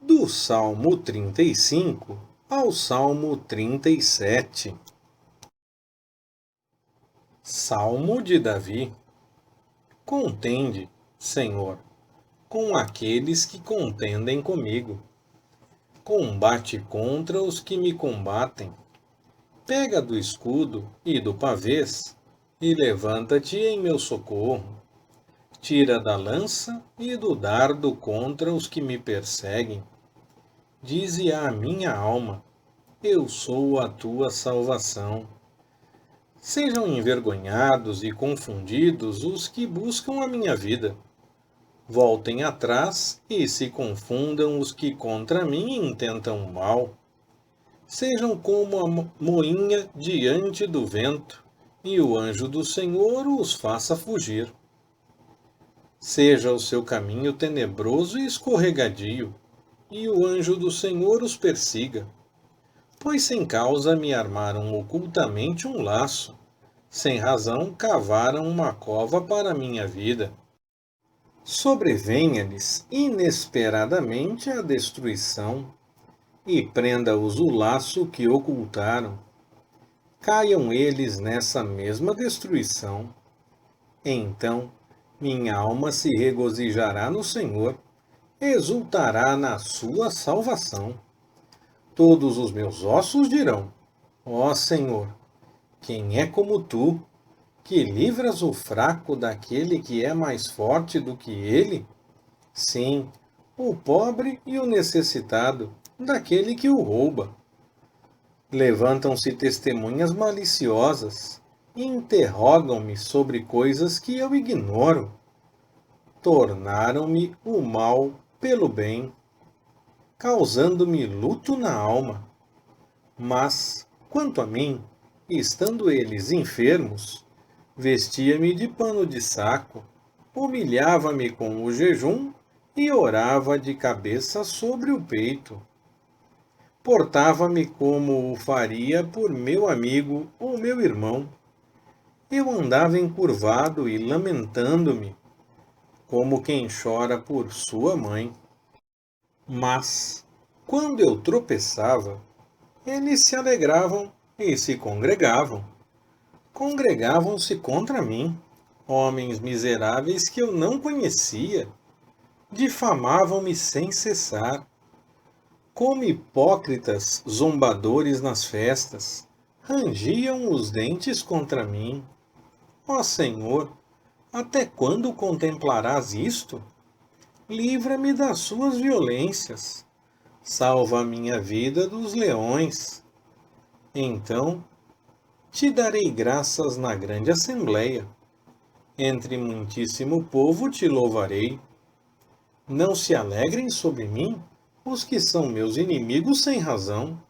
do Salmo 35 ao Salmo 37. Salmo de Davi. Contende, Senhor, com aqueles que contendem comigo. Combate contra os que me combatem. Pega do escudo e do pavês, e levanta-te em meu socorro. Tira da lança e do dardo contra os que me perseguem. Dize à minha alma: eu sou a tua salvação. Sejam envergonhados e confundidos os que buscam a minha vida. Voltem atrás e se confundam os que contra mim intentam o mal. Sejam como a moinha diante do vento, e o anjo do Senhor os faça fugir. Seja o seu caminho tenebroso e escorregadio, e o anjo do Senhor os persiga. Pois sem causa me armaram ocultamente um laço, sem razão cavaram uma cova para minha vida. Sobrevenha-lhes inesperadamente a destruição, e prenda-os o laço que ocultaram. Caiam eles nessa mesma destruição. Então minha alma se regozijará no Senhor, exultará na sua salvação. Todos os meus ossos dirão: ó Senhor, quem é como tu, que livras o fraco daquele que é mais forte do que ele? Sim, o pobre e o necessitado daquele que o rouba. Levantam-se testemunhas maliciosas e interrogam-me sobre coisas que eu ignoro. Tornaram-me o mal pelo bem, causando-me luto na alma. Mas, quanto a mim, estando eles enfermos, vestia-me de pano de saco, humilhava-me com o jejum e orava de cabeça sobre o peito. Portava-me como o faria por meu amigo ou meu irmão. Eu andava encurvado e lamentando-me, como quem chora por sua mãe. Mas, quando eu tropeçava, eles se alegravam e se congregavam. Congregavam-se contra mim, homens miseráveis que eu não conhecia. Difamavam-me sem cessar. Como hipócritas zombadores nas festas, rangiam os dentes contra mim. Ó Senhor, até quando contemplarás isto? Livra-me das suas violências. Salva a minha vida dos leões. Então te darei graças na grande assembleia. Entre muitíssimo povo te louvarei. Não se alegrem sobre mim os que são meus inimigos sem razão,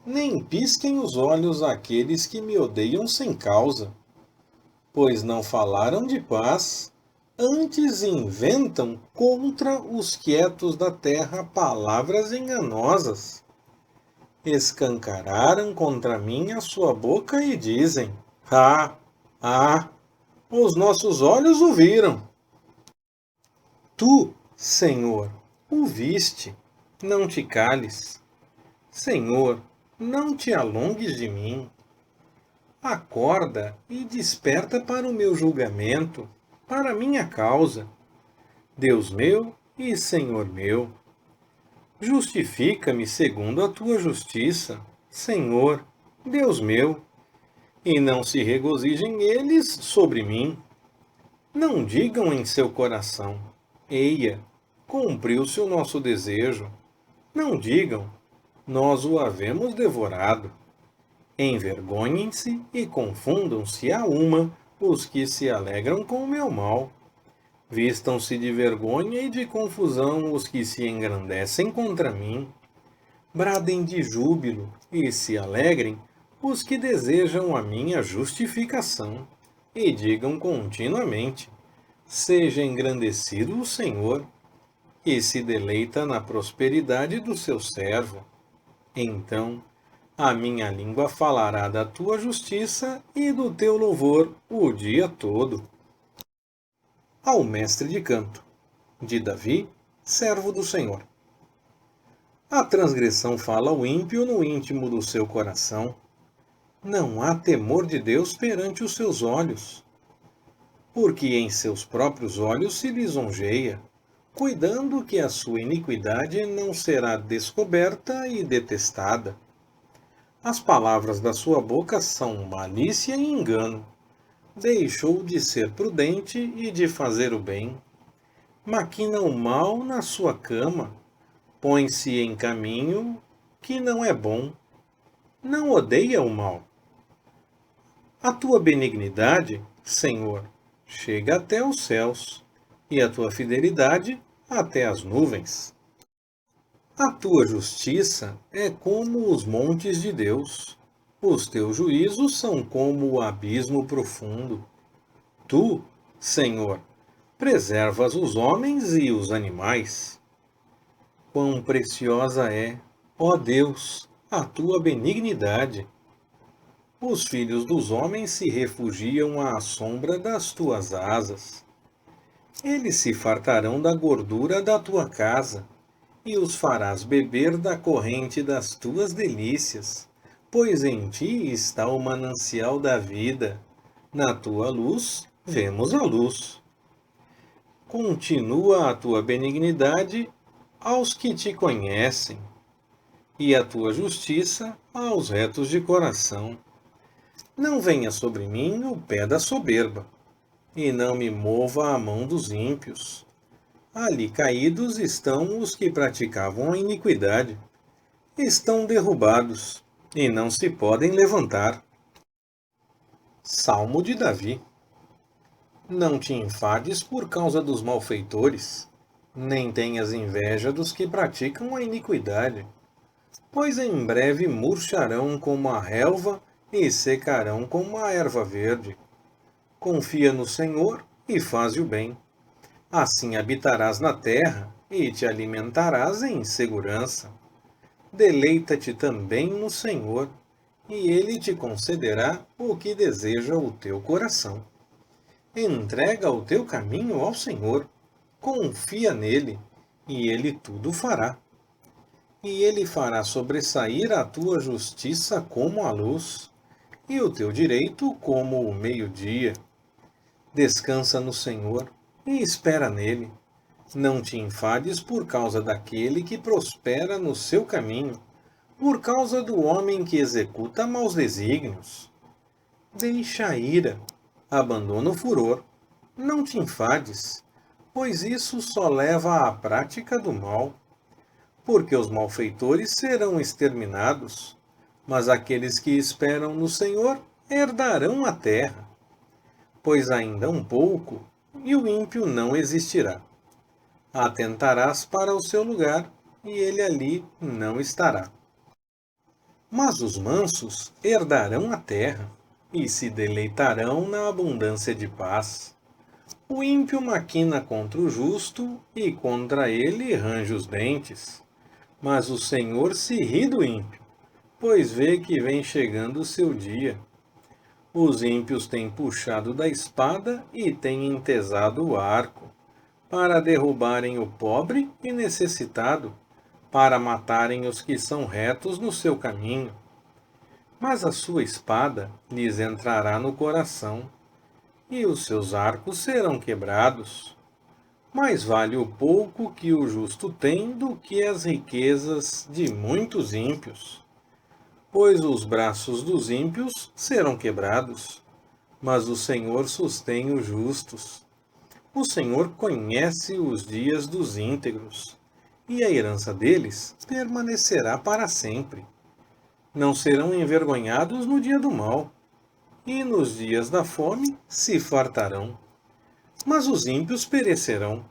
nem pisquem os olhos aqueles que me odeiam sem causa. Pois não falaram de paz, antes inventam contra os quietos da terra palavras enganosas. Escancararam contra mim a sua boca e dizem: ah, ah, os nossos olhos o viram. Tu, Senhor, o viste, não te cales. Senhor, não te alongues de mim. Acorda e desperta para o meu julgamento, para a minha causa. Deus meu e Senhor meu, justifica-me segundo a tua justiça, Senhor, Deus meu, e não se regozijem eles sobre mim. Não digam em seu coração: eia, cumpriu-se o nosso desejo. Não digam: nós o havemos devorado. Envergonhem-se e confundam-se a uma os que se alegram com o meu mal. Vistam-se de vergonha e de confusão os que se engrandecem contra mim. Bradem de júbilo e se alegrem os que desejam a minha justificação. E digam continuamente: seja engrandecido o Senhor, e se deleita na prosperidade do seu servo. Então a minha língua falará da tua justiça e do teu louvor o dia todo. Ao mestre de canto, de Davi, servo do Senhor. A transgressão fala ao ímpio no íntimo do seu coração. Não há temor de Deus perante os seus olhos, porque em seus próprios olhos se lisonjeia, cuidando que a sua iniquidade não será descoberta e detestada. As palavras da sua boca são malícia e engano. Deixou de ser prudente e de fazer o bem. Maquina o mal na sua cama, põe-se em caminho que não é bom. Não odeia o mal. A tua benignidade, Senhor, chega até os céus, e a tua fidelidade até as nuvens. A tua justiça é como os montes de Deus. Os teus juízos são como o abismo profundo. Tu, Senhor, preservas os homens e os animais. Quão preciosa é, ó Deus, a tua benignidade! Os filhos dos homens se refugiam à sombra das tuas asas. Eles se fartarão da gordura da tua casa, e os farás beber da corrente das tuas delícias, pois em ti está o manancial da vida. Na tua luz vemos a luz. Continua a tua benignidade aos que te conhecem, e a tua justiça aos retos de coração. Não venha sobre mim o pé da soberba, e não me mova a mão dos ímpios. Ali caídos estão os que praticavam a iniquidade. Estão derrubados, e não se podem levantar. Salmo de Davi. Não te enfades por causa dos malfeitores, nem tenhas inveja dos que praticam a iniquidade, pois em breve murcharão como a relva e secarão como a erva verde. Confia no Senhor e faze o bem. Assim habitarás na terra e te alimentarás em segurança. Deleita-te também no Senhor, e Ele te concederá o que deseja o teu coração. Entrega o teu caminho ao Senhor, confia nele, e Ele tudo fará. E Ele fará sobressair a tua justiça como a luz, e o teu direito como o meio-dia. Descansa no Senhor e espera nele. Não te enfades por causa daquele que prospera no seu caminho, por causa do homem que executa maus desígnios. Deixa a ira, abandona o furor. Não te enfades, pois isso só leva à prática do mal. Porque os malfeitores serão exterminados, mas aqueles que esperam no Senhor herdarão a terra. Pois ainda um pouco, e o ímpio não existirá. Atentarás para o seu lugar, e ele ali não estará. Mas os mansos herdarão a terra, e se deleitarão na abundância de paz. O ímpio maquina contra o justo, e contra ele range os dentes. Mas o Senhor se ri do ímpio, pois vê que vem chegando o seu dia. Os ímpios têm puxado da espada e têm entesado o arco, para derrubarem o pobre e necessitado, para matarem os que são retos no seu caminho. Mas a sua espada lhes entrará no coração, e os seus arcos serão quebrados. Mais vale o pouco que o justo tem do que as riquezas de muitos ímpios. Pois os braços dos ímpios serão quebrados, mas o Senhor sustém os justos. O Senhor conhece os dias dos íntegros, e a herança deles permanecerá para sempre. Não serão envergonhados no dia do mal, e nos dias da fome se fartarão. Mas os ímpios perecerão.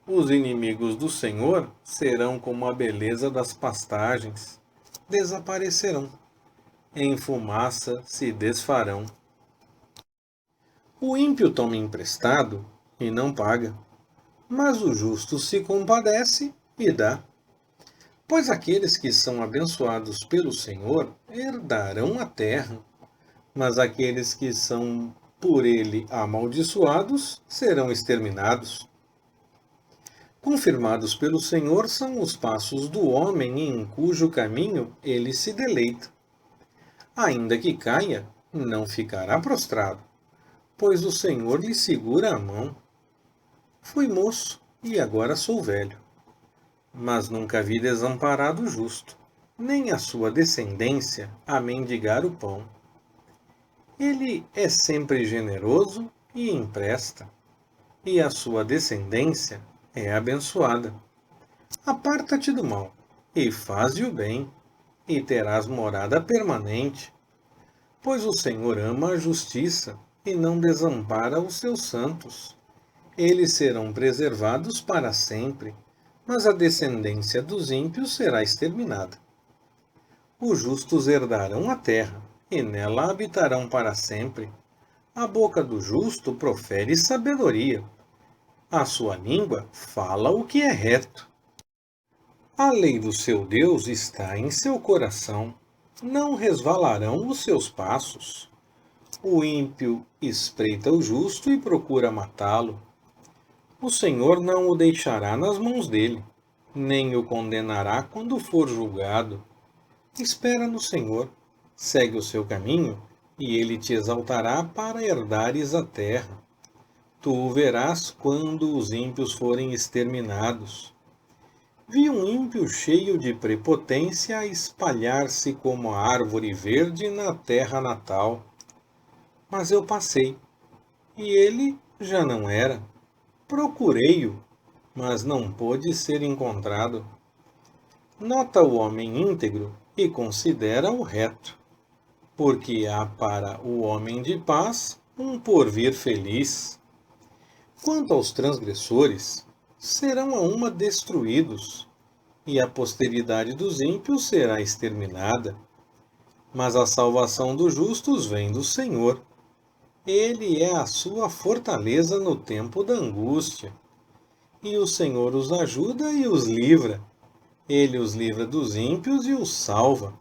Os inimigos do Senhor serão como a beleza das pastagens. Desaparecerão. Em fumaça se desfarão. O ímpio toma emprestado e não paga, mas o justo se compadece e dá. Pois aqueles que são abençoados pelo Senhor herdarão a terra, mas aqueles que são por ele amaldiçoados serão exterminados. Confirmados pelo Senhor são os passos do homem em cujo caminho ele se deleita. Ainda que caia, não ficará prostrado, pois o Senhor lhe segura a mão. Fui moço e agora sou velho, mas nunca vi desamparado o justo, nem a sua descendência a mendigar o pão. Ele é sempre generoso e empresta, e a sua descendência é abençoada. Aparta-te do mal, e faze o bem, e terás morada permanente. Pois o Senhor ama a justiça, e não desampara os seus santos. Eles serão preservados para sempre, mas a descendência dos ímpios será exterminada. Os justos herdarão a terra, e nela habitarão para sempre. A boca do justo profere sabedoria. A sua língua fala o que é reto. A lei do seu Deus está em seu coração. Não resvalarão os seus passos. O ímpio espreita o justo e procura matá-lo. O Senhor não o deixará nas mãos dele, nem o condenará quando for julgado. Espera no Senhor, segue o seu caminho, e ele te exaltará para herdares a terra. Tu o verás quando os ímpios forem exterminados. Vi um ímpio cheio de prepotência espalhar-se como a árvore verde na terra natal. Mas eu passei, e ele já não era. Procurei-o, mas não pôde ser encontrado. Nota o homem íntegro e considera o reto, porque há para o homem de paz um porvir feliz. Quanto aos transgressores, serão a uma destruídos, e a posteridade dos ímpios será exterminada. Mas a salvação dos justos vem do Senhor. Ele é a sua fortaleza no tempo da angústia. E o Senhor os ajuda e os livra. Ele os livra dos ímpios e os salva,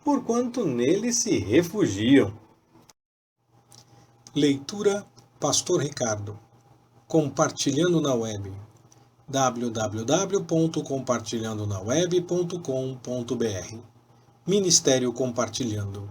porquanto nele se refugiam. Leitura Pastor Ricardo. Compartilhando na web. www.compartilhandonaweb.com.br Ministério Compartilhando.